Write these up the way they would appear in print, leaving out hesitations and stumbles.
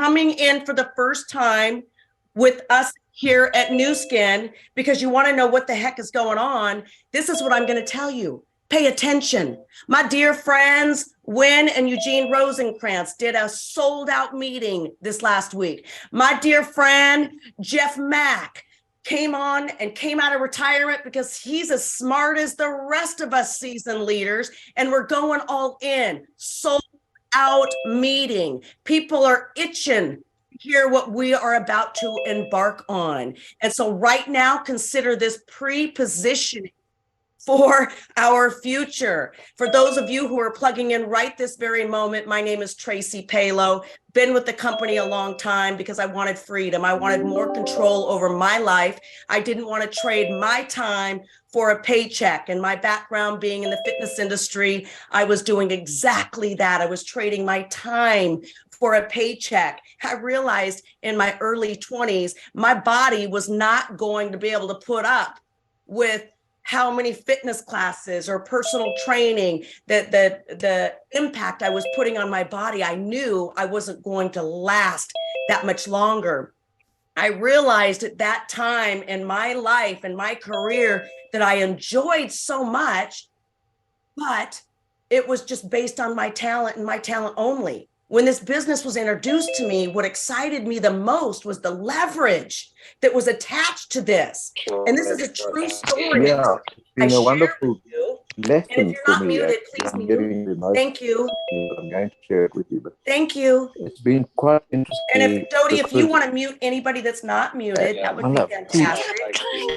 coming in for the first time with us here at New Skin because you want to know what the heck is going on, this is what I'm going to tell you. Pay attention. My dear friends, Wynn and Eugene Rosenkrantz did a sold out meeting this last week. My dear friend, Jeff Mack, came on and came out of retirement because he's as smart as the rest of us seasoned leaders, and we're going all in. Sold out meeting. People are itching to hear what we are about to embark on. And so right now, consider this pre-positioning for our future. For those of you who are plugging in right this very moment, my name is Tracy Palo. Been with the company a long time because I wanted freedom. I wanted more control over my life. I didn't want to trade my time for a paycheck. And my background being in the fitness industry, I was doing exactly that. I was trading my time for a paycheck. I realized in my early 20s, my body was not going to be able to put up with how many fitness classes or personal training, that the impact I was putting on my body. I knew I wasn't going to last that much longer. I realized at that time in my life and my career that I enjoyed so much, but it was just based on my talent and my talent only. When this business was introduced to me, what excited me the most was the leverage that was attached to this. And this is a true story. Yeah, it's been a wonderful lesson and if you're for not me. muted, Actually, please I'm mute. getting emotional. Thank you. I'm going to share it with you. But thank you. It's been quite interesting. And if Dodie, if you want to mute anybody that's not muted, that would be fantastic.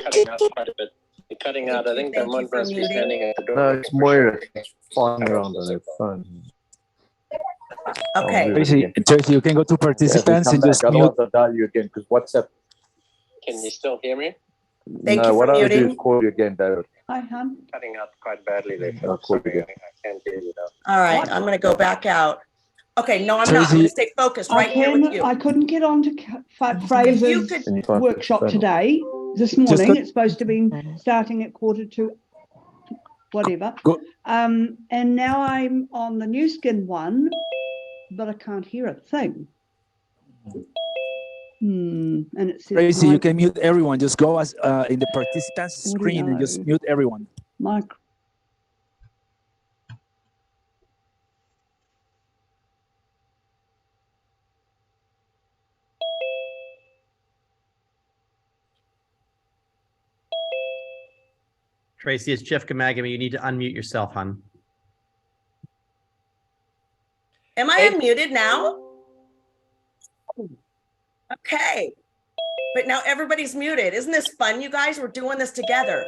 Cutting out quite a bit. You're cutting out. I think someone must be standing at the door. No, it's Moira. It's flying around on her phone. Okay. Tracy, you can go to participants and just mute. Otherwise, I'll dial you again because WhatsApp. Can you still hear me? Thank you for what I'll do muting. is call you again, David. Hi, hon. Cutting out quite badly there. I'll call you again. I can't hear you now. All right, I'm going to go back out. Okay, no, I'm not. I'm going to stay focused right here with you. I couldn't get on to Fraser's workshop today. This morning, it's supposed to be starting at 1:45, whatever. And now I'm on the New Skin one, but I can't hear a thing. And it says Tracy, you can mute everyone. Just go as in the participants screen and just mute everyone. Tracy, it's Jeff Gamagami. You need to unmute yourself, hon. Am I unmuted now? Okay. But now everybody's muted. Isn't this fun, you guys? We're doing this together.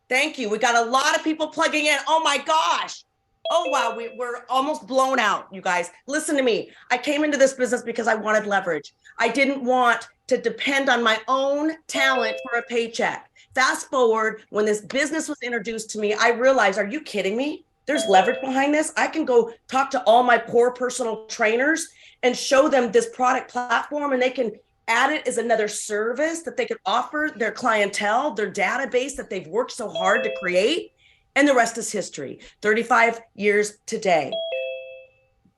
Thank you. We got a lot of people plugging in. Oh my gosh. Oh, wow. We're almost blown out, you guys. Listen to me. I came into this business because I wanted leverage. I didn't want to depend on my own talent for a paycheck. Fast forward, when this business was introduced to me, I realized, are you kidding me? There's leverage behind this. I can go talk to all my core personal trainers and show them this product platform, and they can add it as another service that they could offer their clientele, their database that they've worked so hard to create. And the rest is history. 35 years today.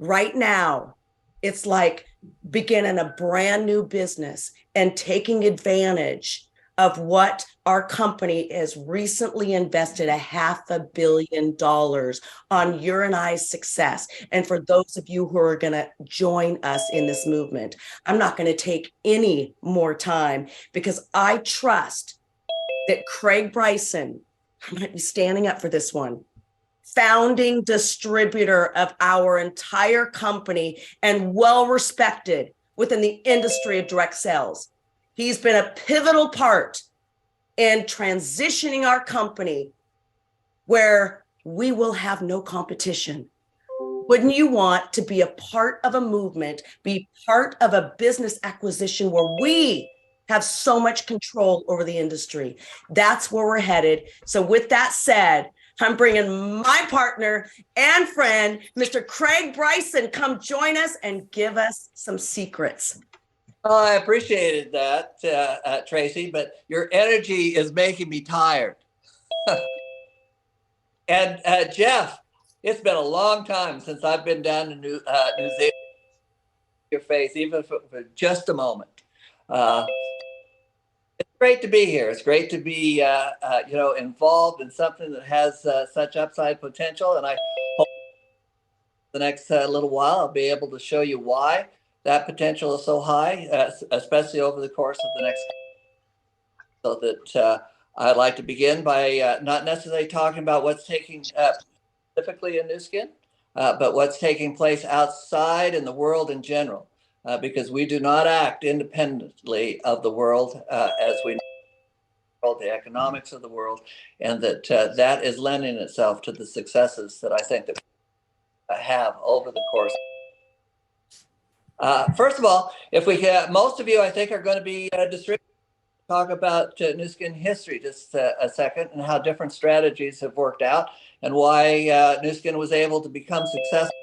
Right now, it's like beginning a brand new business and taking advantage of what our company has recently invested $500 million on your and I's success. And for those of you who are going to join us in this movement, I'm not going to take any more time because I trust that Craig Bryson, I might be standing up for this one, founding distributor of our entire company and well-respected within the industry of direct sales. He's been a pivotal part in transitioning our company where we will have no competition. Wouldn't you want to be a part of a movement, be part of a business acquisition where we have so much control over the industry? That's where we're headed. So with that said, I'm bringing my partner and friend, Mr. Craig Bryson, come join us and give us some secrets. Oh, I appreciated that, Tracy, but your energy is making me tired. And Jeff, it's been a long time since I've been down to New Zealand. your face, even for just a moment. It's great to be here. It's great to be, involved in something that has such upside potential. And I hope the next little while I'll be able to show you why that potential is so high, especially over the course of the next. So that I'd like to begin by not necessarily talking about what's taking specifically in Nu Skin, but what's taking place outside in the world in general, because we do not act independently of the world as we know the economics of the world, and that that is lending itself to the successes that I think that we have over the course. First of all, if we can, most of you I think are going to be distributed. Talk about Nu Skin history just a second, and how different strategies have worked out, and why Nu Skin was able to become successful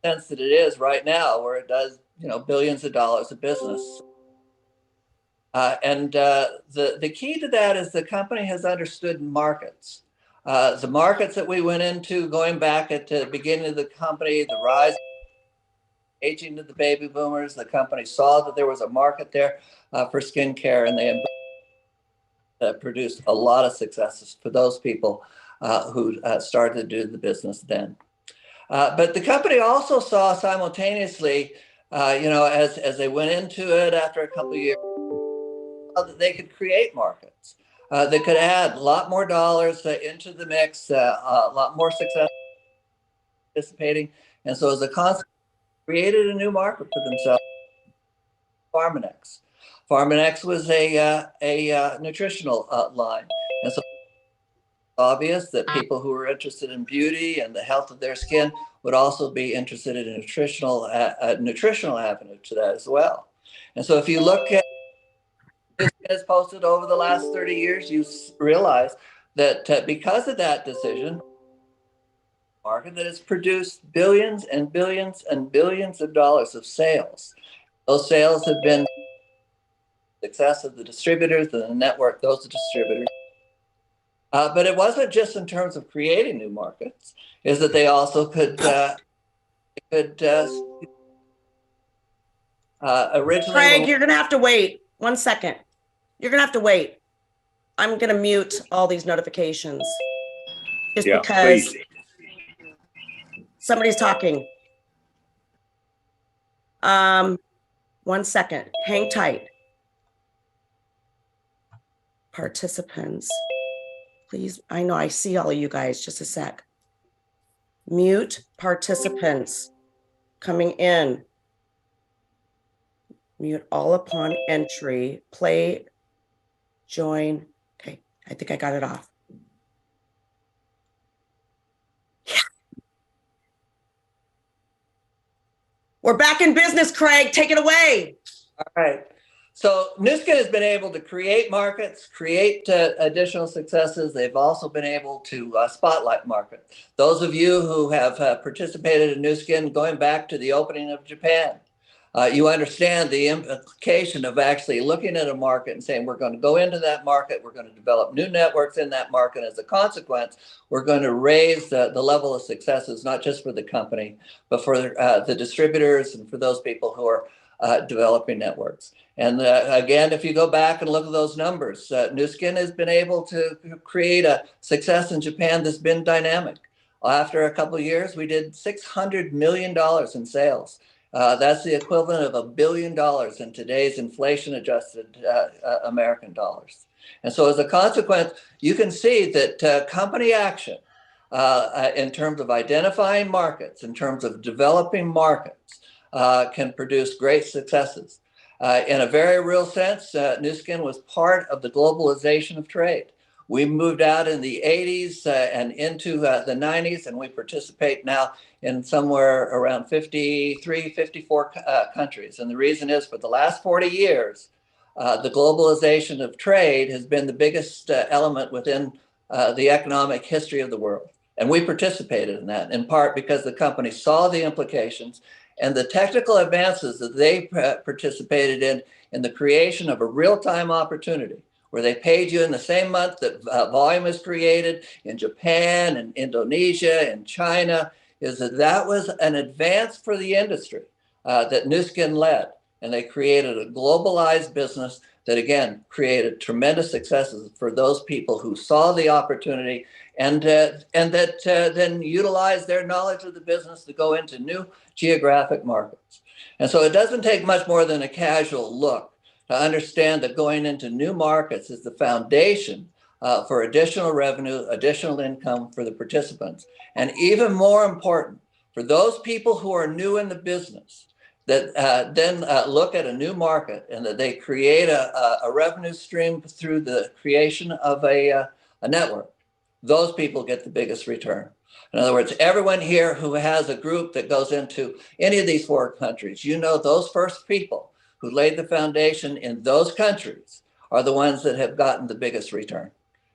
in the sense that it is right now, where it does billions of dollars of business. And the key to that is the company has understood markets. The markets that we went into going back at the beginning of the company, the rise, aging of the baby boomers, the company saw that there was a market there for skincare, and they produced a lot of successes for those people who started to do the business then. But the company also saw simultaneously, as they went into it after a couple of years, that they could create markets. They could add a lot more dollars into the mix, a lot more success participating. And so as a consequence, created a new market for themselves, Pharmanex. Pharmanex was a nutritional line. And so it's obvious that people who are interested in beauty and the health of their skin would also be interested in a nutritional avenue to that as well. And so if you look at has posted over the last 30 years, you realize that because of that decision, market that has produced billions and billions and billions of dollars of sales. Those sales have been success of the distributors, the network, those distributors. But it wasn't just in terms of creating new markets, is that they also could originally. Craig, you're going to have to wait 1 second. You're going to have to wait. I'm going to mute all these notifications just because please. Somebody's talking. 1 second. Hang tight. Participants, please. I know I see all of you guys. Just a sec. Mute participants coming in. Mute all upon entry. Play, join. Okay, I think I got it off. Yeah. We're back in business, Craig. Take it away. All right. So Nu Skin has been able to create markets, create additional successes. They've also been able to spotlight markets. Those of you who have participated in Nu Skin going back to the opening of Japan, you understand the implication of actually looking at a market and saying, we're going to go into that market, we're going to develop new networks in that market. As a consequence, we're going to raise the level of successes, not just for the company, but for the distributors and for those people who are developing networks. And again, if you go back and look at those numbers, Nu Skin has been able to create a success in Japan that's been dynamic. After a couple of years, we did $600 million in sales. That's the equivalent of $1 billion in today's inflation-adjusted American dollars. And so as a consequence, you can see that company action in terms of identifying markets, in terms of developing markets, can produce great successes. In a very real sense, Nu Skin was part of the globalization of trade. We moved out in the 80s and into the 90s, and we participate now in somewhere around 53, 54 countries. And the reason is for the last 40 years, the globalization of trade has been the biggest element within the economic history of the world. And we participated in that, in part because the company saw the implications and the technical advances that they participated in the creation of a real-time opportunity where they paid you in the same month that volume is created in Japan and Indonesia and China, is that was an advance for the industry. that Nu Skin led. And they created a globalized business that, again, created tremendous successes for those people who saw the opportunity and that then utilized their knowledge of the business to go into new geographic markets. And so it doesn't take much more than a casual look to understand that going into new markets is the foundation for additional revenue, additional income for the participants. And even more important, for those people who are new in the business, that then look at a new market and that they create a revenue stream through the creation of a network. Those people get the biggest return. In other words, everyone here who has a group that goes into any of these 4 countries, you know, those first people who laid the foundation in those countries are the ones that have gotten the biggest return.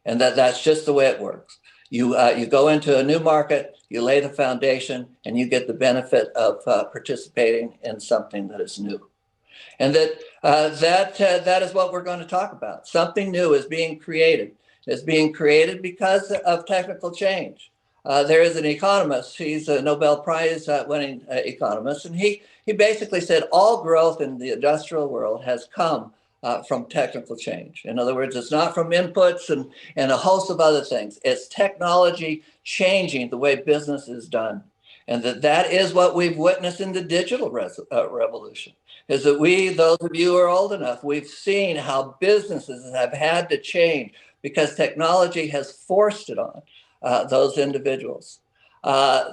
And that's just the way it works. You go into a new market, you lay the foundation, and you get the benefit of participating in something that is new. And that is what we're going to talk about. Something new is being created. It's being created because of technical change. There is an economist, he's a Nobel Prize winning economist, and he basically said all growth in the industrial world has come from technical change. In other words, it's not from inputs and a host of other things. It's technology changing the way business is done. And that is what we've witnessed in the digital revolution, is that those of you who are old enough, we've seen how businesses have had to change because technology has forced it on those individuals.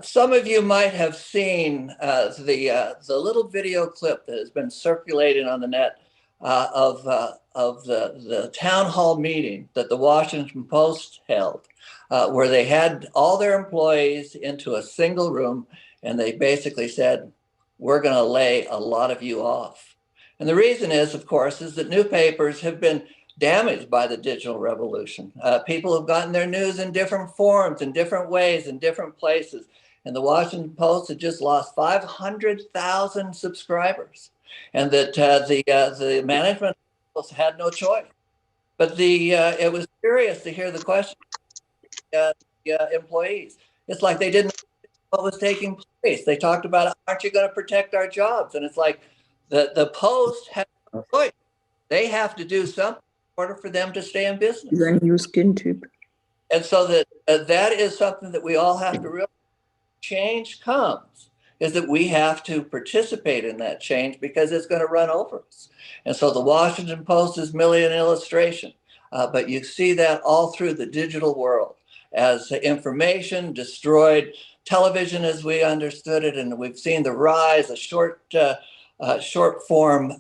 Some of you might have seen the little video clip that has been circulating on the net of the town hall meeting that the Washington Post held, where they had all their employees into a single room, and they basically said, we're going to lay a lot of you off. And the reason is, of course, is that newspapers have been damaged by the digital revolution. People have gotten their news in different forms, in different ways, in different places. And the Washington Post had just lost 500,000 subscribers. And that the management had no choice. But it was curious to hear the question of the employees. It's like they didn't know what was taking place. They talked about, aren't you going to protect our jobs? And it's like the Post had no choice. They have to do something in order for them to stay in business. You're a new skin tube. And so that is something that we all have to realize. Change comes, is that we have to participate in that change because it's going to run over us. And so the Washington Post is merely an illustration, but you see that all through the digital world as information destroyed television as we understood it, and we've seen the rise of short form,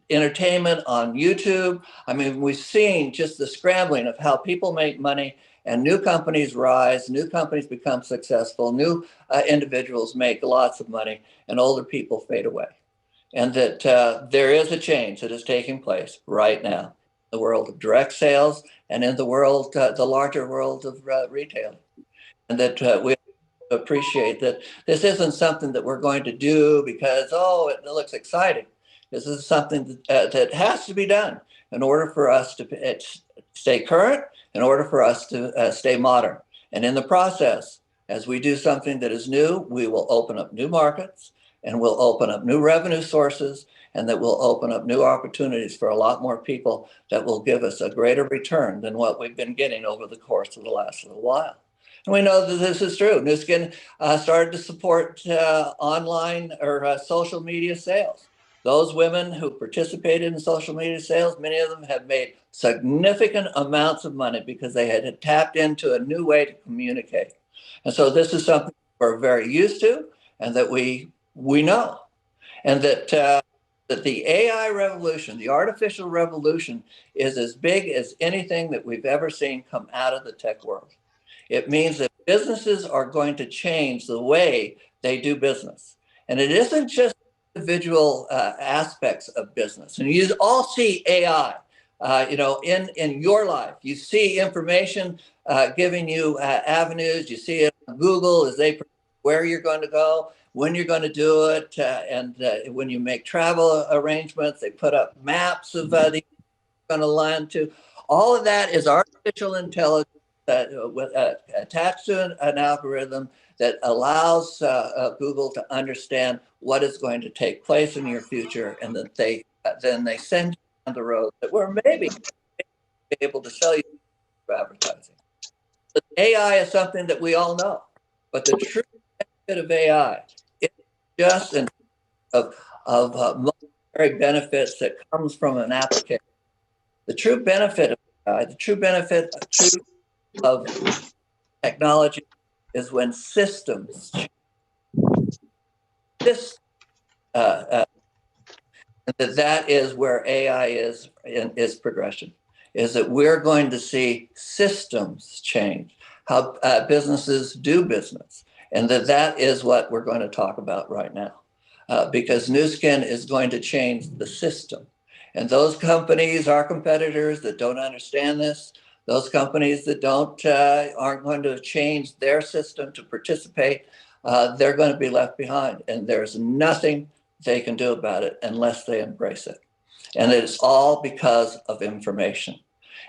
entertainment on YouTube. I mean, we've seen just the scrambling of how people make money. And new companies rise, new companies become successful, new individuals make lots of money, and older people fade away. And that there is a change that is taking place right now in the world of direct sales and in the world, the larger world of retail. And that we appreciate that this isn't something that we're going to do because, it looks exciting. This is something that has to be done in order for us to stay current, in order for us to stay modern. And in the process, as we do something that is new, we will open up new markets and we'll open up new revenue sources, and that will open up new opportunities for a lot more people that will give us a greater return than what we've been getting over the course of the last little while. And we know that this is true. Nu Skin started to support online or social media sales. Those women who participated in social media sales, many of them have made significant amounts of money because they had tapped into a new way to communicate. And so this is something we're very used to and that we know. And that the AI revolution, the artificial revolution, is as big as anything that we've ever seen come out of the tech world. It means that businesses are going to change the way they do business. And it isn't just individual aspects of business. And you all see AI, in your life. You see information giving you avenues. You see it on Google as they where you're going to go, when you're going to do it, and when you make travel arrangements, they put up maps of the you're going to land to. All of that is artificial intelligence attached to an algorithm that allows Google to understand what is going to take place in your future, and that then they send you down the road that we're maybe able to sell you advertising. But AI is something that we all know, but the true benefit of AI is just of monetary benefits that comes from an application. The true benefit of AI, the true benefit of technology is when systems change. This that is where AI is in its progression, is that we're going to see systems change, how businesses do business. And that is what we're going to talk about right now, because Nu Skin is going to change the system. And those companies, our competitors that don't understand this, those companies that aren't going to change their system to participate, they're going to be left behind. And there's nothing they can do about it unless they embrace it. And it's all because of information.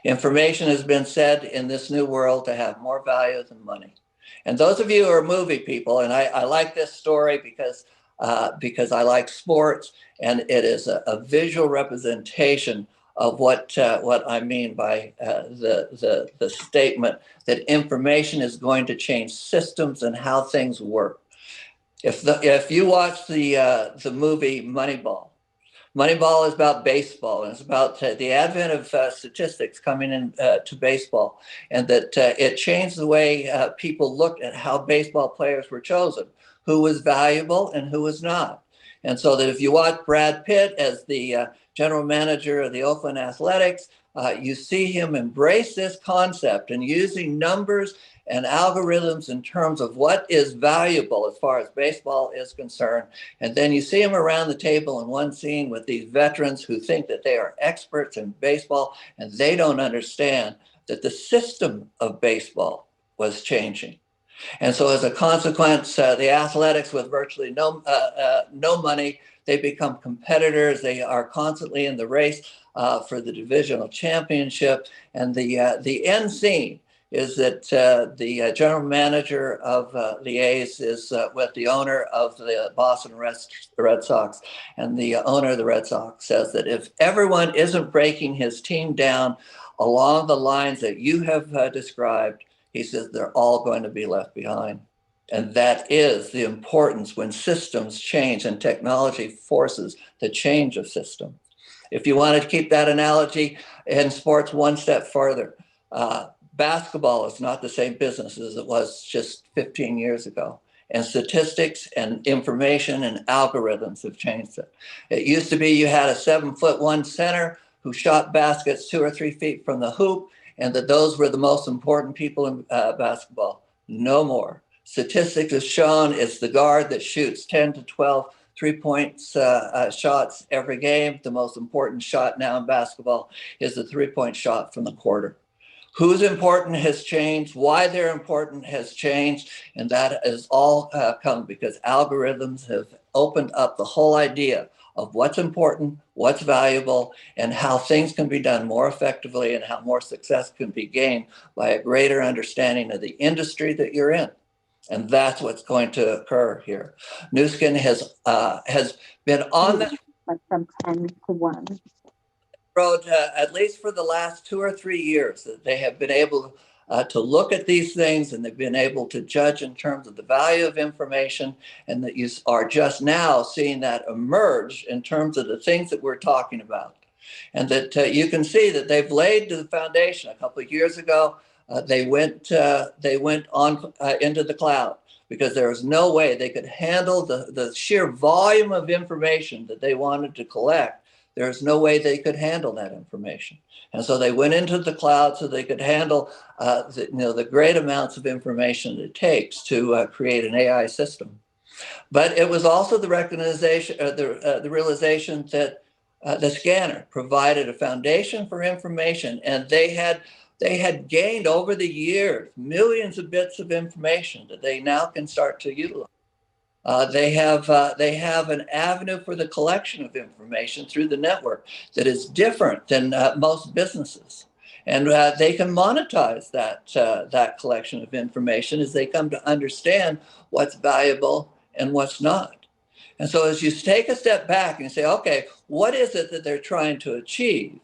Information has been said in this new world to have more value than money. And those of you who are movie people, and I like this story because I like sports, and it is a visual representation of what I mean by the statement that information is going to change systems and how things work. If you watch the movie Moneyball, Moneyball is about baseball, and it's about the advent of statistics coming in to baseball, and that it changed the way people looked at how baseball players were chosen, who was valuable and who was not. And so that if you watch Brad Pitt as the general manager of the Oakland Athletics, you see him embrace this concept and using numbers and algorithms in terms of what is valuable as far as baseball is concerned. And then you see him around the table in one scene with these veterans who think that they are experts in baseball, and they don't understand that the system of baseball was changing. And so as a consequence, the Athletics, with virtually no money, they become competitors. They are constantly in the race for the divisional championship. And the end scene is that the general manager of the A's is with the owner of the Boston Red Sox. And the owner of the Red Sox says that if everyone isn't breaking his team down along the lines that you have described, he says they're all going to be left behind. And that is the importance when systems change and technology forces the change of systems. If you want to keep that analogy in sports one step further, basketball is not the same business as it was just 15 years ago. And statistics and information and algorithms have changed it. It used to be you had a 7'1" center who shot baskets 2 or 3 feet from the hoop, and that those were the most important people in basketball. No more. Statistics have shown it's the guard that shoots 10 to 12 3-point shots every game. The most important shot now in basketball is the 3-point shot from the quarter. Who's important has changed, why they're important has changed, and that has all come because algorithms have opened up the whole idea of what's important, what's valuable, and how things can be done more effectively and how more success can be gained by a greater understanding of the industry that you're in. And that's what's going to occur here. Nu Skin has been on this from 10 to 1. road at least for the last 2 or 3 years. They have been able to look at these things, and they've been able to judge in terms of the value of information, and that you are just now seeing that emerge in terms of the things that we're talking about. And that you can see that they've laid the foundation. A couple of years ago, they went on into the cloud because there was no way they could handle the sheer volume of information that they wanted to collect. There's no way they could handle that information. And so they went into the cloud so they could handle the great amounts of information it takes to create an AI system. But it was also the recognition, the realization that the scanner provided a foundation for information, and they had gained over the years millions of bits of information that they now can start to utilize. They have an avenue for the collection of information through the network that is different than most businesses. And they can monetize that collection of information as they come to understand what's valuable and what's not. And so as you take a step back and say, okay, what is it that they're trying to achieve?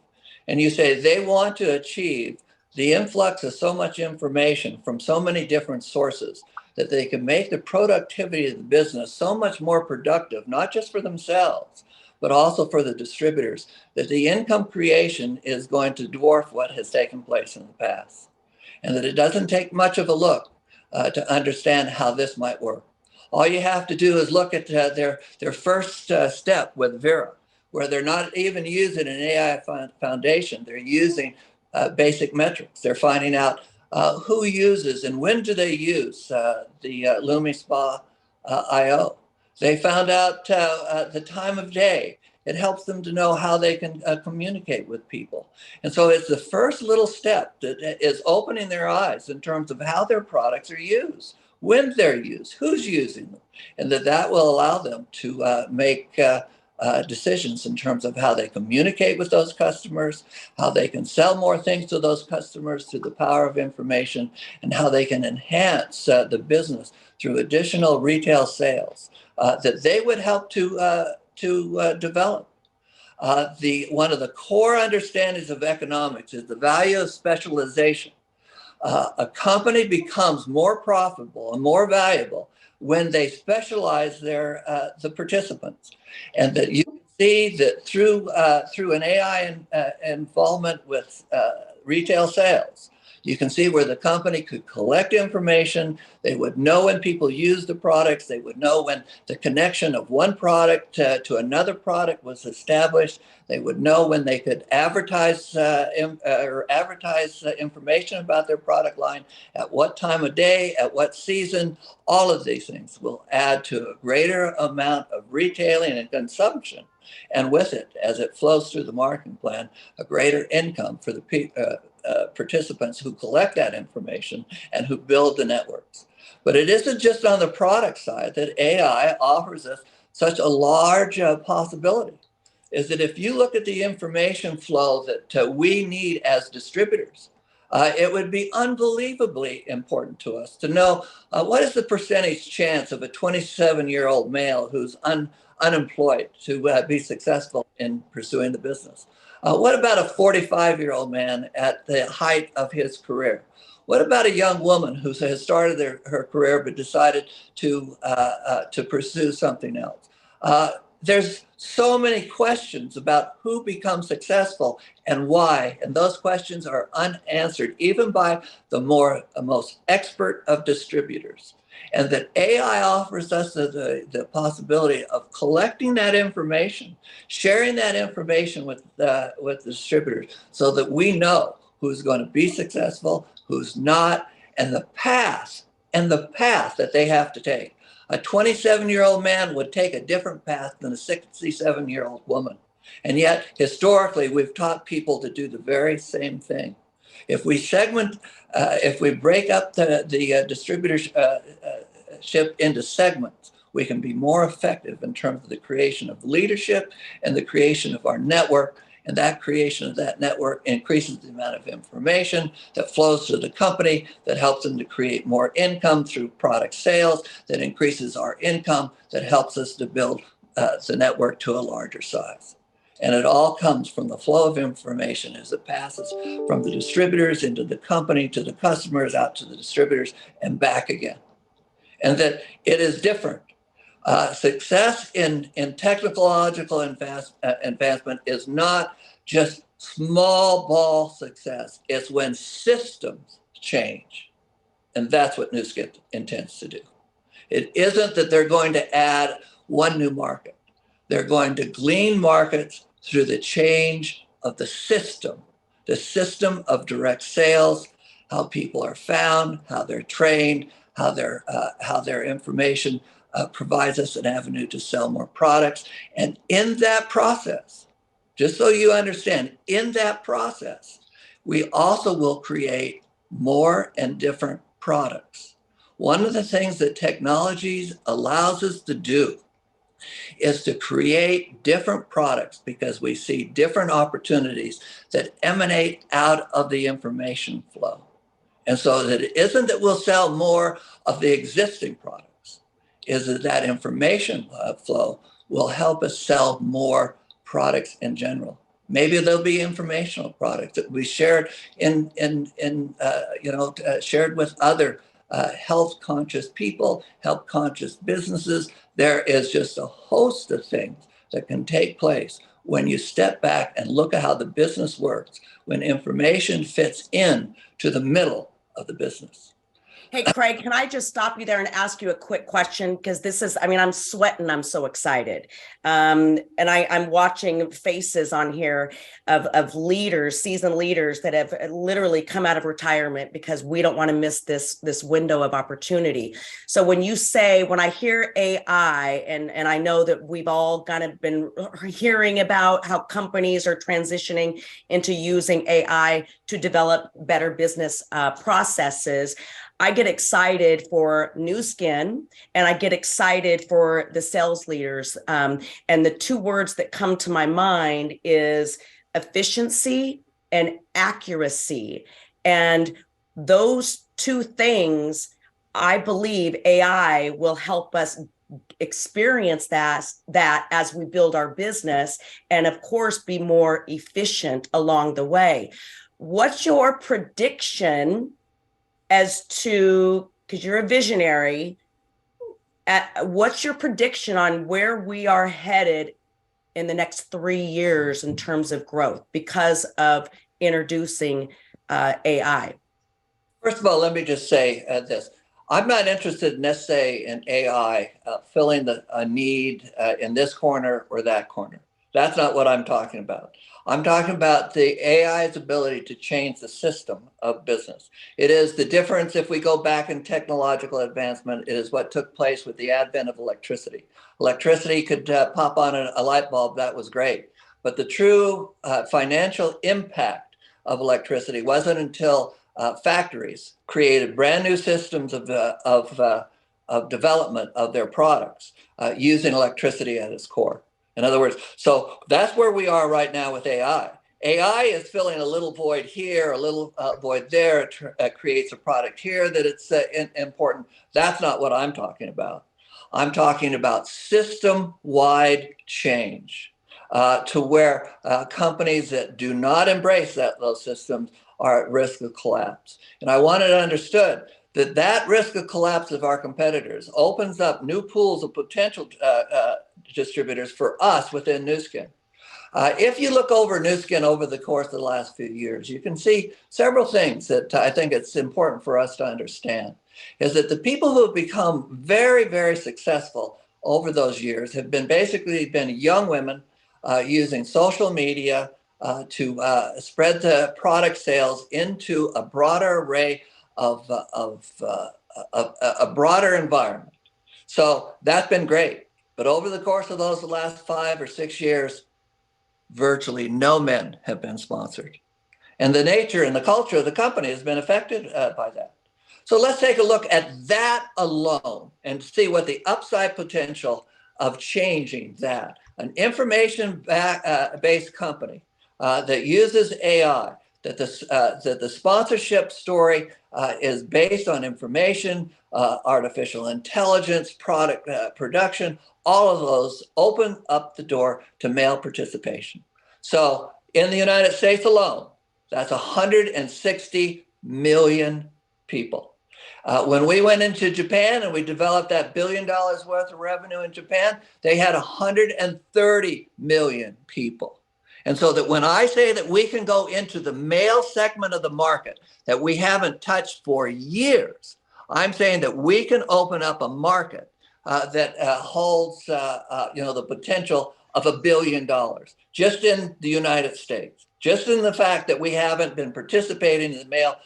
And you say they want to achieve the influx of so much information from so many different sources that they can make the productivity of the business so much more productive, not just for themselves, but also for the distributors, that the income creation is going to dwarf what has taken place in the past. And that it doesn't take much of a look to understand how this might work. All you have to do is look at their first step with Vera, where they're not even using an AI foundation. They're using basic metrics. They're finding out who uses and when do they use the LumiSpa IO. They found out the time of day. It helps them to know how they can communicate with people. And so it's the first little step that is opening their eyes in terms of how their products are used, when they're used, who's using them, and that will allow them to make decisions in terms of how they communicate with those customers, how they can sell more things to those customers through the power of information, and how they can enhance the business through additional retail sales that they would help to develop. One of the core understandings of economics is the value of specialization. A company becomes more profitable and more valuable when they specialize the participants, and that you can see that through an AI involvement with retail sales. You can see where the company could collect information. They would know when people use the products. They would know when the connection of one product to another product was established. They would know when they could advertise information about their product line, at what time of day, at what season. All of these things will add to a greater amount of retailing and consumption. And with it, as it flows through the marketing plan, a greater income for the participants who collect that information and who build the networks. But it isn't just on the product side that AI offers us such a large possibility. Is that if you look at the information flow that we need as distributors, it would be unbelievably important to us to know what is the percentage chance of a 27-year-old male who's unemployed to be successful in pursuing the business? What about a 45-year-old man at the height of his career? What about a young woman who has started her career but decided to pursue something else? There's so many questions about who becomes successful and why, and those questions are unanswered even by the most expert of distributors. And that AI offers us the possibility of collecting that information, sharing that information with the distributors so that we know who's going to be successful, who's not, and the path that they have to take. A 27-year-old man would take a different path than a 67-year-old woman. And yet, historically, we've taught people to do the very same thing. If we if we break up the distributorship into segments, we can be more effective in terms of the creation of leadership and the creation of our network. And that creation of that network increases the amount of information that flows through the company, that helps them to create more income through product sales, that increases our income, that helps us to build the network to a larger size. And it all comes from the flow of information as it passes from the distributors into the company, to the customers, out to the distributors, and back again. And that it is different. Success in technological advancement is not just small ball success. It's when systems change. And that's what NewSkip intends to do. It isn't that they're going to add one new market. They're going to glean markets through the change of the system of direct sales, how people are found, how they're trained, how their information provides us an avenue to sell more products. And in that process, just so you understand, in that process, we also will create more and different products. One of the things that technologies allows us to do is to create different products because we see different opportunities that emanate out of the information flow. And so that it isn't that we'll sell more of the existing products, is that that information flow will help us sell more products in general. Maybe there'll be informational products that we shared shared with other health conscious people, health conscious businesses. There is just a host of things that can take place when you step back and look at how the business works, when information fits in to the middle of the business. Hey, Craig, can I just stop you there and ask you a quick question? Because this is, I mean, I'm sweating. I'm so excited. And I'm watching faces on here of leaders, seasoned leaders that have literally come out of retirement because we don't want to miss this window of opportunity. So when I hear AI, and I know that we've all kind of been hearing about how companies are transitioning into using AI to develop better business processes, I get excited for Nu Skin and I get excited for the sales leaders. And the two words that come to my mind is efficiency and accuracy. And those two things, I believe AI will help us experience that as we build our business and of course be more efficient along the way. What's your prediction as to, because you're a visionary, what's your prediction on where we are headed in the next 3 years in terms of growth because of introducing AI? First of all, let me just say this. I'm not interested necessarily in AI filling a need in this corner or that corner. That's not what I'm talking about. I'm talking about the AI's ability to change the system of business. It is the difference if we go back in technological advancement. It is what took place with the advent of electricity. Electricity could pop on a light bulb. That was great. But the true financial impact of electricity wasn't until factories created brand new systems of development of their products using electricity at its core. In other words, so that's where we are right now with AI. AI is filling a little void here, a little void there. It creates a product here that it's important. That's not what I'm talking about. I'm talking about system-wide change to where companies that do not embrace those systems are at risk of collapse. And I want it understood that risk of collapse of our competitors opens up new pools of potential distributors for us within Nu Skin. If you look over Nu Skin over the course of the last few years, you can see several things that I think it's important for us to understand. Is that the people who have become very, very successful over those years have been young women using social media to spread the product sales into a broader array of a broader environment. So that's been great. But over the course of those last 5 or 6 years, virtually no men have been sponsored. And the nature and the culture of the company has been affected by that. So let's take a look at that alone and see what the upside potential of changing that. An information-based company that uses AI, that the sponsorship story is based on information, artificial intelligence, product production, all of those open up the door to male participation. So in the United States alone, that's 160 million people. When we went into Japan and we developed that $1 billion worth of revenue in Japan, they had 130 million people. And so that when I say that we can go into the male segment of the market that we haven't touched for years, I'm saying that we can open up a market that holds the potential of $1 billion just in the United States, just in the fact that we haven't been participating in the male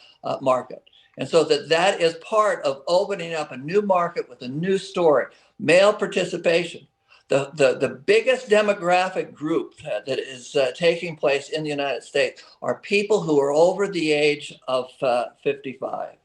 market. And so that is part of opening up a new market with a new story, male participation. The biggest demographic group that is taking place in the United States are people who are over the age of 55.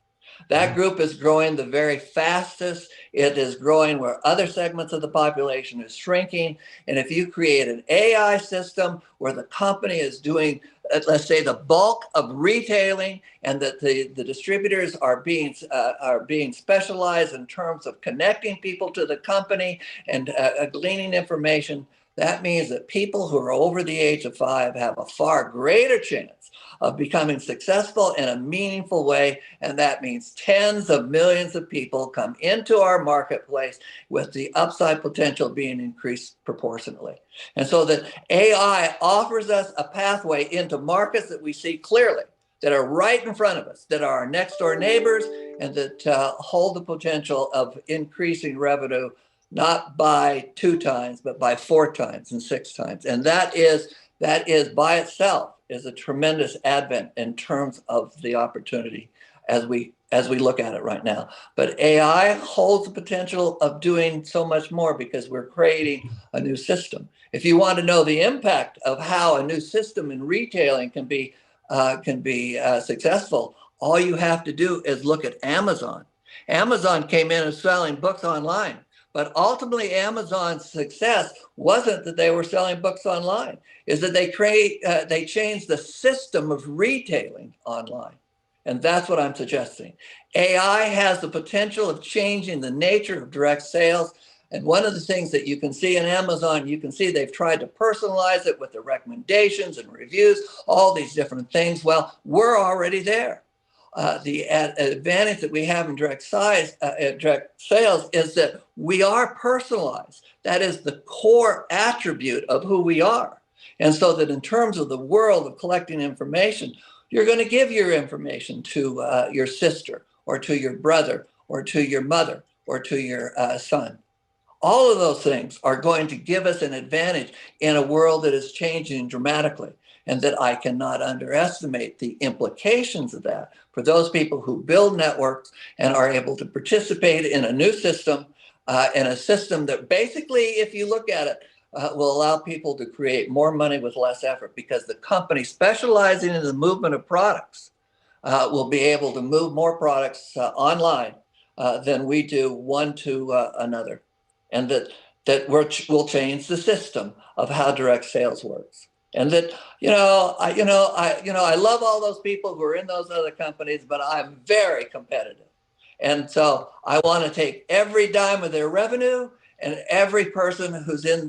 That group is growing the very fastest. It is growing where other segments of the population is shrinking. And if you create an AI system where the company is doing, let's say, the bulk of retailing, and that the distributors are being specialized in terms of connecting people to the company and gleaning information, that means that people who are over the age of 5 have a far greater chance of becoming successful in a meaningful way. And that means tens of millions of people come into our marketplace with the upside potential being increased proportionately. And so that AI offers us a pathway into markets that we see clearly, that are right in front of us, that are our next door neighbors, and that hold the potential of increasing revenue, not by 2 times, but by 4 times and 6 times. And that is by itself is a tremendous advent in terms of the opportunity as we look at it right now. But AI holds the potential of doing so much more because we're creating a new system. If you want to know the impact of how a new system in retailing can be successful, all you have to do is look at Amazon. Amazon came in and selling books online. But ultimately, Amazon's success wasn't that they were selling books online, is that they changed the system of retailing online. And that's what I'm suggesting. AI has the potential of changing the nature of direct sales. And one of the things that you can see in Amazon, you can see they've tried to personalize it with the recommendations and reviews, all these different things. Well, we're already there. The advantage that we have in direct sales is that we are personalized. That is the core attribute of who we are. And so that in terms of the world of collecting information, you're going to give your information to your sister or to your brother or to your mother or to your son. All of those things are going to give us an advantage in a world that is changing dramatically, and that I cannot underestimate the implications of that for those people who build networks and are able to participate in a new system, in a system that basically, if you look at it, will allow people to create more money with less effort, because the company specializing in the movement of products will be able to move more products online than we do one to another. And that will change the system of how direct sales works. And that, I love all those people who are in those other companies, but I'm very competitive. And so I want to take every dime of their revenue and every person who's in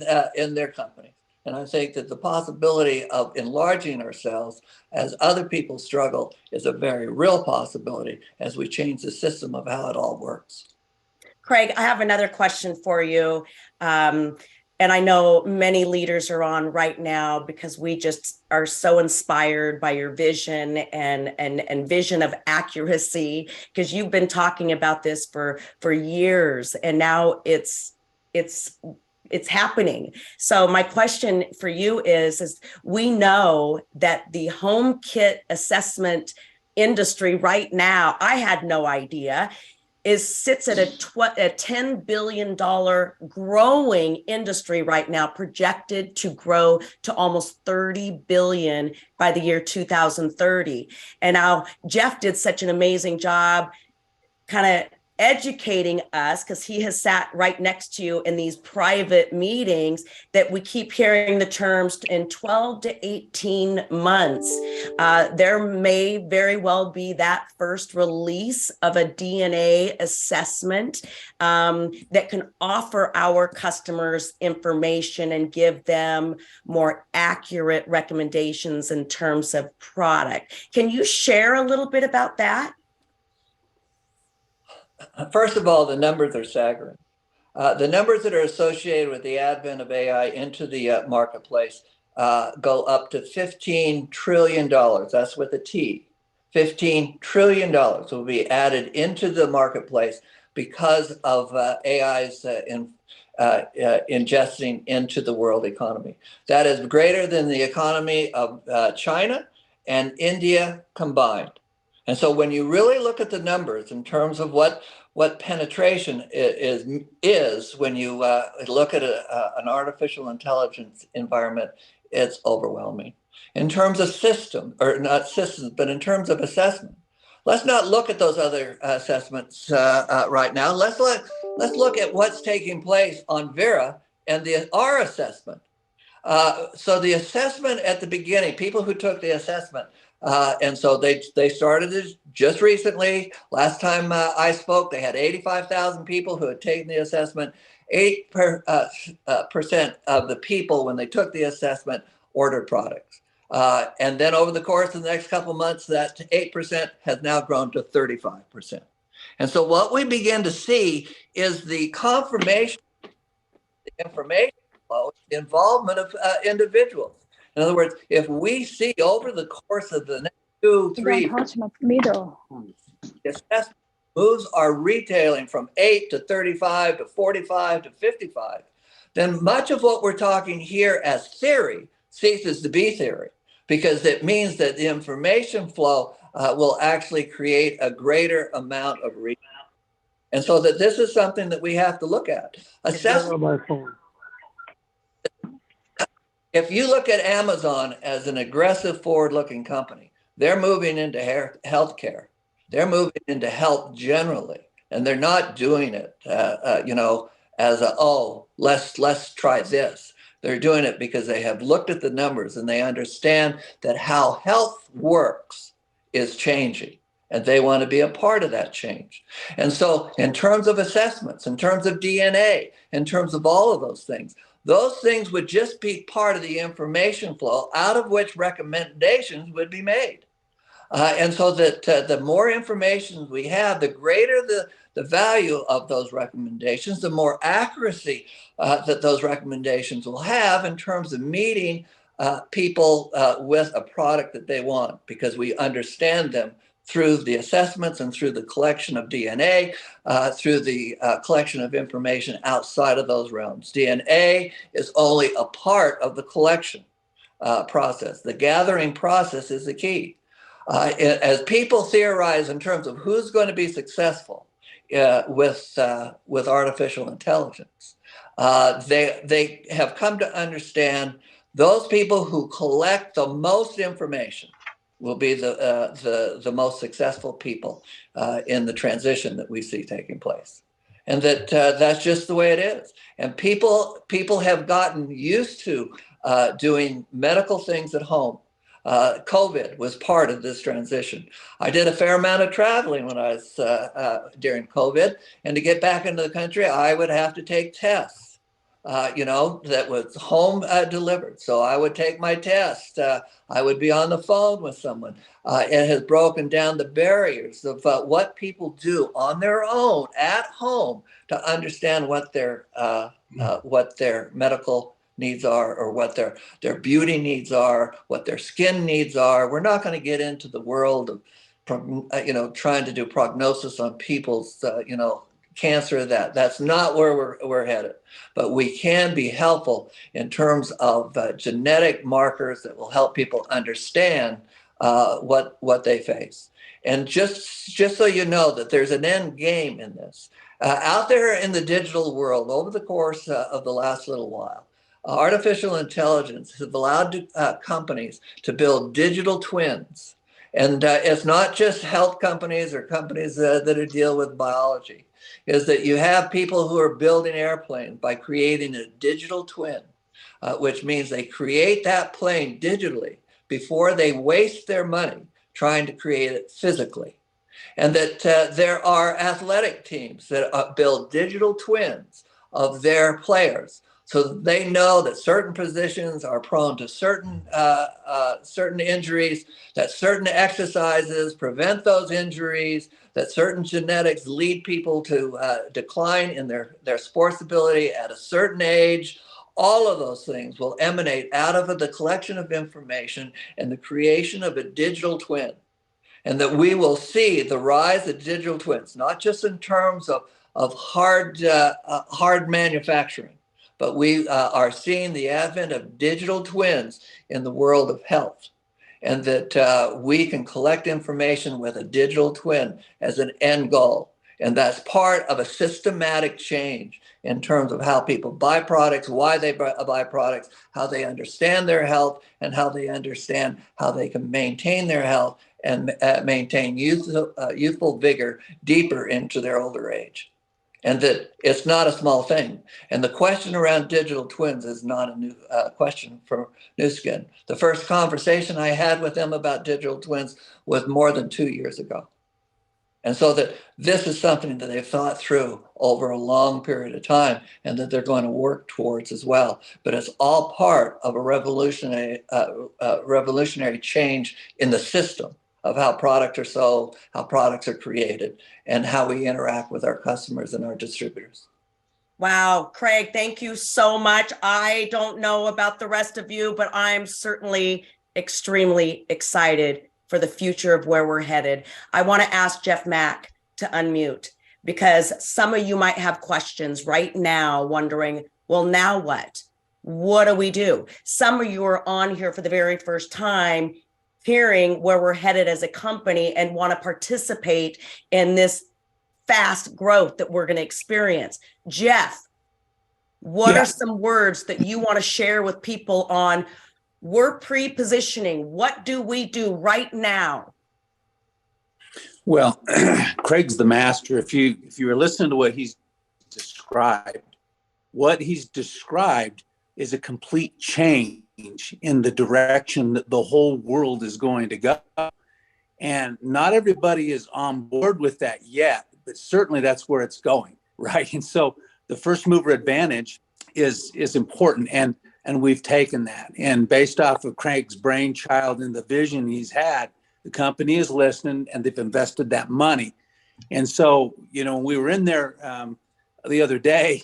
their company. And I think that the possibility of enlarging ourselves as other people struggle is a very real possibility as we change the system of how it all works. Craig, I have another question for you. And I know many leaders are on right now because we just are so inspired by your vision and vision of accuracy, because you've been talking about this for years, and now it's happening. So my question for you is we know that the home kit assessment industry right now, I had no idea, sits at a $10 billion growing industry right now, projected to grow to almost 30 billion by the year 2030. And now Jeff did such an amazing job kind of educating us, because he has sat right next to you in these private meetings, that we keep hearing the terms in 12 to 18 months. There may very well be that first release of a DNA assessment that can offer our customers information and give them more accurate recommendations in terms of product. Can you share a little bit about that? First of all, the numbers are staggering. The numbers that are associated with the advent of AI into the marketplace go up to $15 trillion. That's with a T. $15 trillion will be added into the marketplace because of AI's ingesting into the world economy. That is greater than the economy of China and India combined. And so when you really look at the numbers in terms of what penetration is when you look at an artificial intelligence environment, it's overwhelming. In terms of system, or not systems, but in terms of assessment, let's not look at those other assessments right now. Let's look at what's taking place on Vera and our assessment. So the assessment at the beginning, people who took the assessment, and so they started it just recently. Last time I spoke, they had 85,000 people who had taken the assessment. 8% of the people, when they took the assessment, ordered products. And then over the course of the next couple of months, that 8% has now grown to 35%. And so what we begin to see is the confirmation, the information flow, the involvement of individuals. In other words, if we see over the course of the next 2, 3, middle. assessment moves are retailing from 8 to 35 to 45 to 55, then much of what we're talking here as theory ceases to be theory, because it means that the information flow will actually create a greater amount of reach. And so that this is something that we have to look at. If you look at Amazon as an aggressive, forward-looking company, they're moving into healthcare. They're moving into health generally, and they're not doing it, as let's try this. They're doing it because they have looked at the numbers and they understand that how health works is changing, and they want to be a part of that change. And so in terms of assessments, in terms of DNA, in terms of all of those things would just be part of the information flow out of which recommendations would be made. And so that the more information we have, the greater the value of those recommendations, the more accuracy that those recommendations will have in terms of meeting people with a product that they want, because we understand them through the assessments and through the collection of DNA, through the collection of information outside of those realms. DNA is only a part of the collection process. The gathering process is the key. As people theorize in terms of who's going to be successful with artificial intelligence, they have come to understand those people who collect the most information will be the most successful people in the transition that we see taking place. And that's just the way it is. And people have gotten used to doing medical things at home. COVID was part of this transition. I did a fair amount of traveling when I was during COVID, and to get back into the country, I would have to take tests, that was home delivered. So I would take my test. I would be on the phone with someone. It has broken down the barriers of what people do on their own at home to understand what their medical needs are, or what their beauty needs are, what their skin needs are. We're not going to get into the world of, trying to do prognosis on people's, cancer. That's not where we're headed. But we can be helpful in terms of genetic markers that will help people understand what they face. And just so you know that there's an end game in this. Out there in the digital world, over the course of the last little while, artificial intelligence has allowed companies to build digital twins. And it's not just health companies or companies that deal with biology. Is that you have people who are building airplanes by creating a digital twin, which means they create that plane digitally before they waste their money trying to create it physically. And that there are athletic teams that build digital twins of their players, so that they know that certain positions are prone to certain injuries, that certain exercises prevent those injuries, that certain genetics lead people to decline in their sports ability at a certain age. All of those things will emanate out of the collection of information and the creation of a digital twin. And that we will see the rise of digital twins, not just in terms of hard manufacturing, but we are seeing the advent of digital twins in the world of health. And that we can collect information with a digital twin as an end goal. And that's part of a systematic change in terms of how people buy products, why they buy products, how they understand their health, and how they understand how they can maintain their health and maintain youthful vigor deeper into their older age. And that it's not a small thing. And the question around digital twins is not a new question for Nu Skin. The first conversation I had with them about digital twins was more than 2 years ago. And so that this is something that they've thought through over a long period of time and that they're going to work towards as well. But it's all part of a revolutionary change in the system of how products are sold, how products are created, and how we interact with our customers and our distributors. Wow, Craig, thank you so much. I don't know about the rest of you, but I'm certainly extremely excited for the future of where we're headed. I want to ask Jeff Mack to unmute because some of you might have questions right now wondering, well, now what? What do we do? Some of you are on here for the very first time hearing where we're headed as a company and want to participate in this fast growth that we're going to experience. Jeff, what are some words that you want to share with people on we're pre-positioning? What do we do right now? Well, Craig's the master. If you were listening to what he's described is a complete change in the direction that the whole world is going to go. And not everybody is on board with that yet, but certainly that's where it's going, right? And so the first mover advantage is important. And we've taken that. And based off of Craig's brainchild and the vision he's had, the company is listening and they've invested that money. And so, when we were in there the other day,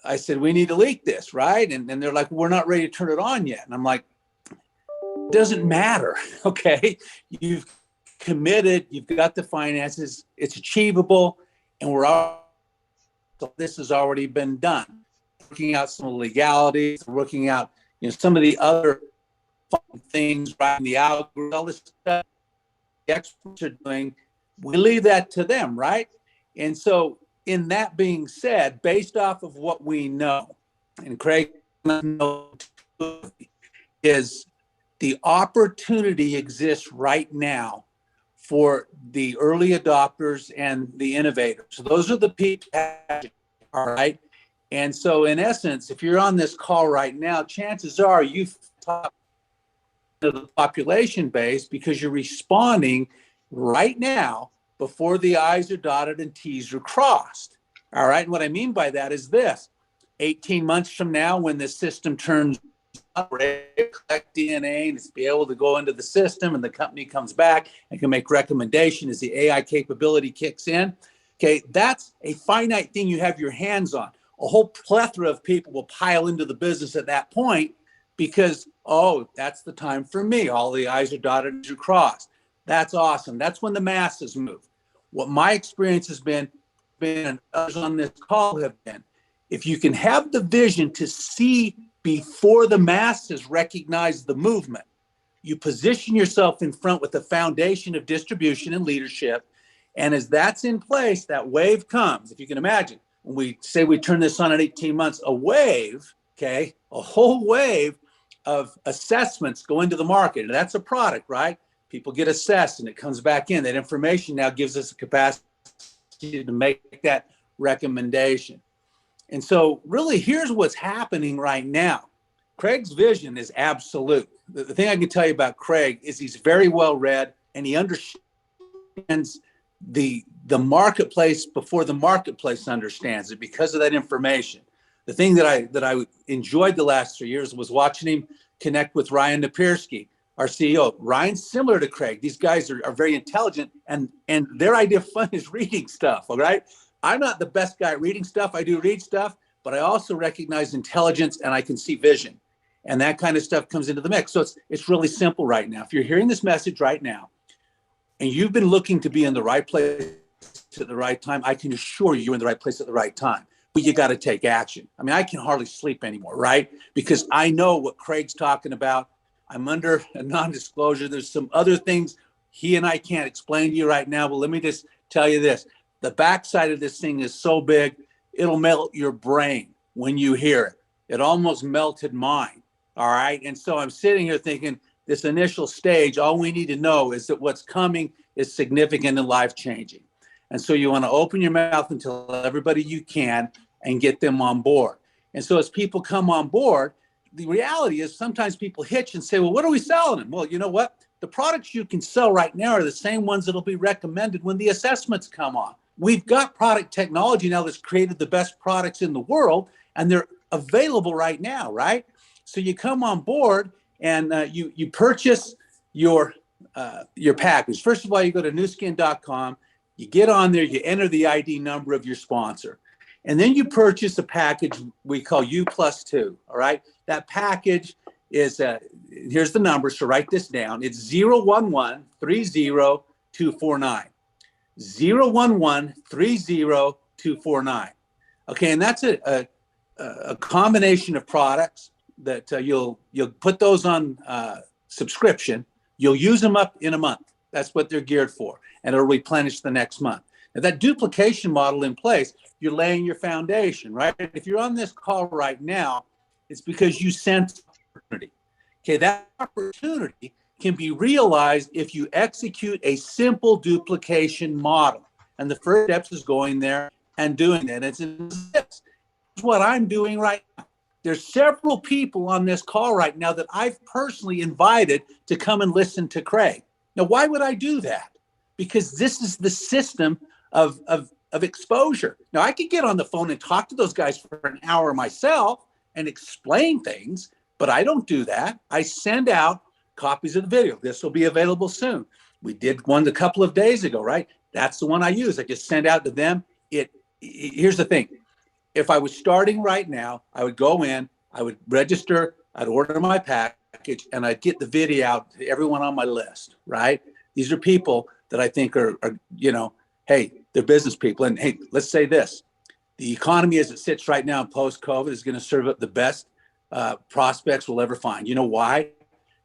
I said, we need to leak this, right? And they're like, we're not ready to turn it on yet. And I'm like, it doesn't matter, okay? You've committed, you've got the finances, it's achievable, and so this has already been done. Working out some of the legalities, working out, some of the other fun things, writing the algorithm, all this stuff the experts are doing, we leave that to them, right? And so in that being said, based off of what we know, and Craig knows, is the opportunity exists right now for the early adopters and the innovators. So those are the people, all right? And so in essence, if you're on this call right now, chances are you've talked to the population base because you're responding right now before the I's are dotted and T's are crossed. All right. And what I mean by that is this: 18 months from now, when the system turns up, collect DNA and it's be able to go into the system and the company comes back and can make recommendation as the AI capability kicks in. Okay. That's a finite thing you have your hands on. A whole plethora of people will pile into the business at that point because, that's the time for me. All the I's are dotted and crossed. That's awesome. That's when the masses move. What my experience has been, and others on this call have been, if you can have the vision to see before the masses recognize the movement, you position yourself in front with the foundation of distribution and leadership. And as that's in place, that wave comes. If you can imagine, when we say we turn this on in 18 months, a wave, okay, a whole wave of assessments go into the market. And that's a product, right? People get assessed and it comes back in. That information now gives us a capacity to make that recommendation. And so really here's what's happening right now. Craig's vision is absolute. The thing I can tell you about Craig is he's very well read and he understands the marketplace before the marketplace understands it because of that information. The thing that I enjoyed the last 3 years was watching him connect with Ryan Napierski, our CEO. Ryan's similar to Craig. These guys are very intelligent and their idea of fun is reading stuff, all right? I'm not the best guy at reading stuff. I do read stuff, but I also recognize intelligence and I can see vision. And that kind of stuff comes into the mix. So it's really simple right now. If you're hearing this message right now and you've been looking to be in the right place at the right time, I can assure you you're in the right place at the right time. But you got to take action. I mean, I can hardly sleep anymore, right? Because I know what Craig's talking about. I'm under a non-disclosure. There's some other things he and I can't explain to you right now, but let me just tell you this. The backside of this thing is so big, it'll melt your brain when you hear it. It almost melted mine. All right. And so I'm sitting here thinking, this initial stage, all we need to know is that what's coming is significant and life-changing. And so you want to open your mouth and tell everybody you can and get them on board. And so as people come on board, the reality is sometimes people hitch and say, well, what are we selling them? Well, you know what? The products you can sell right now are the same ones that'll be recommended when the assessments come on. We've got product technology now that's created the best products in the world, and they're available right now, right? So you come on board and you purchase your package. First of all, you go to newskin.com, you get on there, you enter the ID number of your sponsor, and then you purchase a package we call U+2, all right? That package is, here's the number, so write this down. It's 011-30249. 011-30249. Okay, and that's a combination of products that you'll put those on subscription. You'll use them up in a month. That's what they're geared for, and it'll replenish the next month. Now, that duplication model in place, you're laying your foundation, right? If you're on this call right now, it's because you sense opportunity. Okay, that opportunity can be realized if you execute a simple duplication model. And the first steps is going there and doing that. It's what I'm doing right now. There's several people on this call right now that I've personally invited to come and listen to Craig. Now, why would I do that? Because this is the system of exposure. Now, I could get on the phone and talk to those guys for an hour myself and explain things, but I don't do that. I send out copies of the video. This will be available soon. We did one a couple of days ago, right? That's the one I use. I just send out to them. Here's the thing. If I was starting right now, I would go in, I would register, I'd order my package, and I'd get the video out to everyone on my list, right? These are people that I think are hey, they're business people. And hey, let's say this. The economy as it sits right now post-COVID is going to serve up the best prospects we'll ever find. You know why?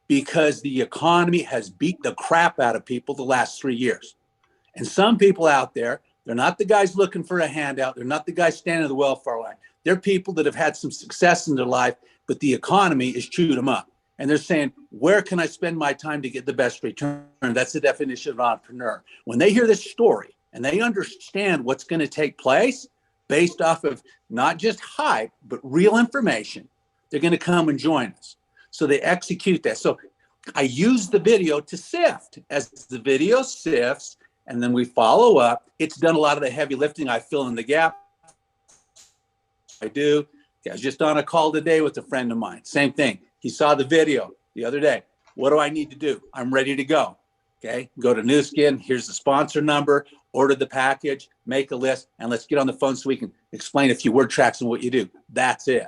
Because the economy has beat the crap out of people the last 3 years. And some people out there, they're not the guys looking for a handout. They're not the guys standing in the welfare line. They're people that have had some success in their life, but the economy has chewed them up. And they're saying, where can I spend my time to get the best return? That's the definition of an entrepreneur. When they hear this story and they understand what's going to take place based off of not just hype, but real information, they're going to come and join us. So they execute that. So I use the video to sift. As the video sifts, and then we follow up, it's done a lot of the heavy lifting. I fill in the gap. I do. I was just on a call today with a friend of mine. Same thing. He saw the video the other day. What do I need to do? I'm ready to go. Okay. Go to Nu Skin. Here's the sponsor number. Order the package. Make a list. And let's get on the phone so we can explain a few word tracks and what you do. That's it.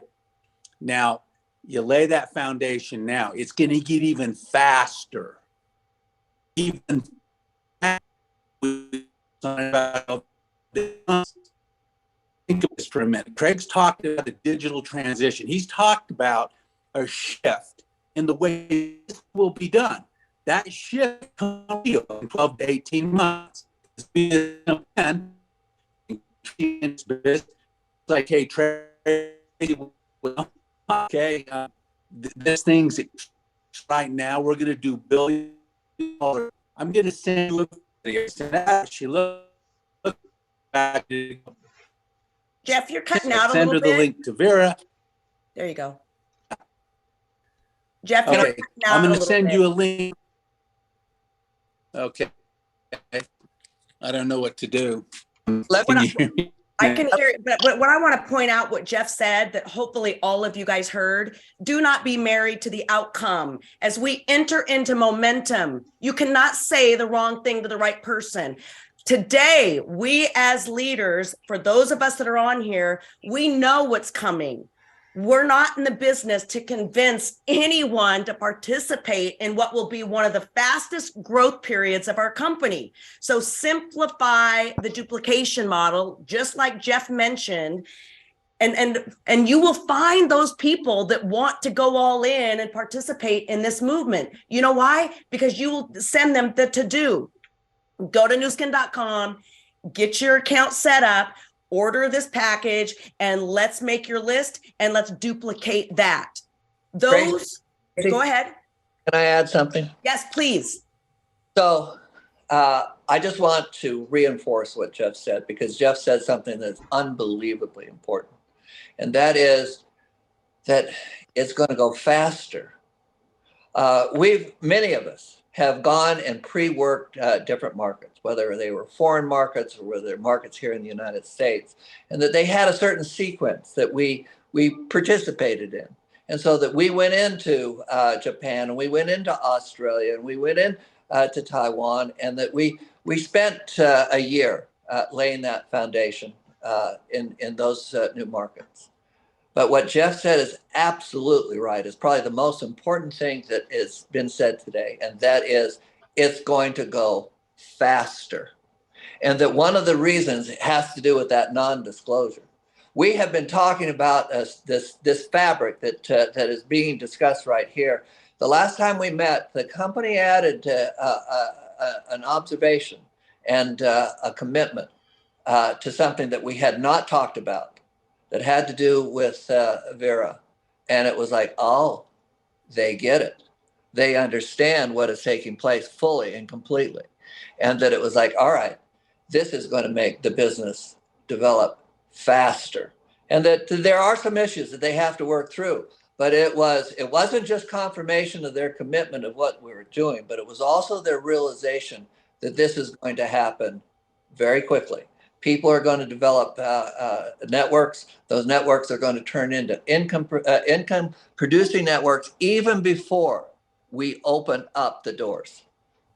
Now, you lay that foundation now. It's going to get even faster. Even think of this for a minute. Craig's talked about the digital transition. He's talked about a shift in the way this will be done. That shift comes in 12 to 18 months. It's like, hey, okay, this thing's right now. We're going to do $1 billion. I'm going to send you a video. She look back. Jeff, you're cutting out a send little her the bit. link to Vera. There you go. Jeff, you're Okay, cutting out I'm going a to little send bit. you a link. Okay. I don't know what to do. Can you hear me? I can hear it, but what I want to point out, what Jeff said, that hopefully all of you guys heard, do not be married to the outcome. As we enter into momentum, you cannot say the wrong thing to the right person. Today, we as leaders, for those of us that are on here, we know what's coming. We're not in the business to convince anyone to participate in what will be one of the fastest growth periods of our company. So simplify the duplication model, just like Jeff mentioned, and you will find those people that want to go all in and participate in this movement. You know why? Because you will send them the to-do. Go to newskin.com, get your account set up, order this package, and let's make your list and let's duplicate that. Those, go ahead. Can I add something? Yes, please. So I just want to reinforce what Jeff said, because Jeff said something that's unbelievably important. And that is that it's going to go faster. Many of us have gone and pre-worked different markets, whether they were foreign markets or whether they're markets here in the United States, and that they had a certain sequence that we participated in. And so that we went into Japan, and we went into Australia, and we went in to Taiwan, and that we spent a year laying that foundation in those new markets. But what Jeff said is absolutely right. It's probably the most important thing that has been said today, and that is it's going to go faster. And that one of the reasons it has to do with that non-disclosure. We have been talking about this fabric that is being discussed right here. The last time we met, the company added an observation and a commitment to something that we had not talked about, that had to do with Vera. And it was like, oh, they get it. They understand what is taking place fully and completely. And that it was like, all right, this is going to make the business develop faster. And that there are some issues that they have to work through. But it wasn't just confirmation of their commitment of what we were doing, but it was also their realization that this is going to happen very quickly. People are going to develop networks. Those networks are going to turn into income producing networks even before we open up the doors.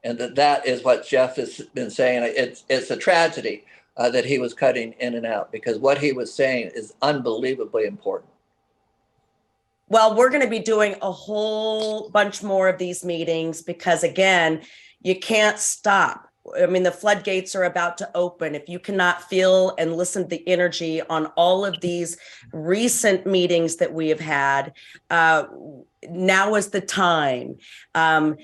And that is what Jeff has been saying. It's a tragedy that he was cutting in and out, because what he was saying is unbelievably important. Well, we're going to be doing a whole bunch more of these meetings because, again, you can't stop. I mean, the floodgates are about to open. If you cannot feel and listen to the energy on all of these recent meetings that we have had, now is the time. And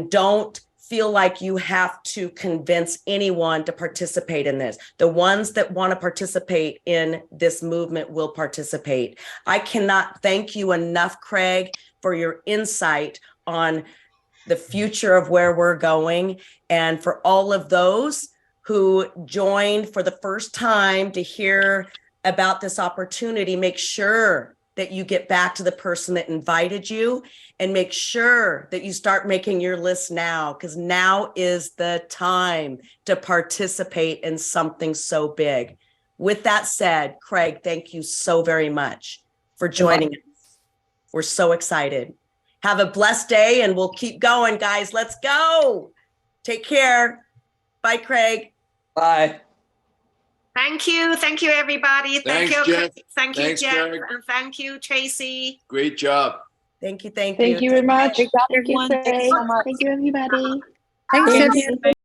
don't feel like you have to convince anyone to participate in this. The ones that want to participate in this movement will participate. I cannot thank you enough, Craig, for your insight on the future of where we're going, and for all of those who joined for the first time to hear about this opportunity. Make sure that you get back to the person that invited you, and make sure that you start making your list now, because now is the time to participate in something so big. With that said, Craig, thank you so very much for joining us. We're so excited. Have a blessed day, and we'll keep going, guys. Let's go. Take care. Bye, Craig. Bye. Thank you. Thank you, everybody. Thanks, Thank you, Jeff. Thank you, Thanks, Jeff. Craig. And thank you, Tracy. Great job. Thank you. Thank you. Thank you very much. Great job, Thank you, everyone. Thank you Craig. so much. Thank you, everybody. Thanks, Thank Jeff. you.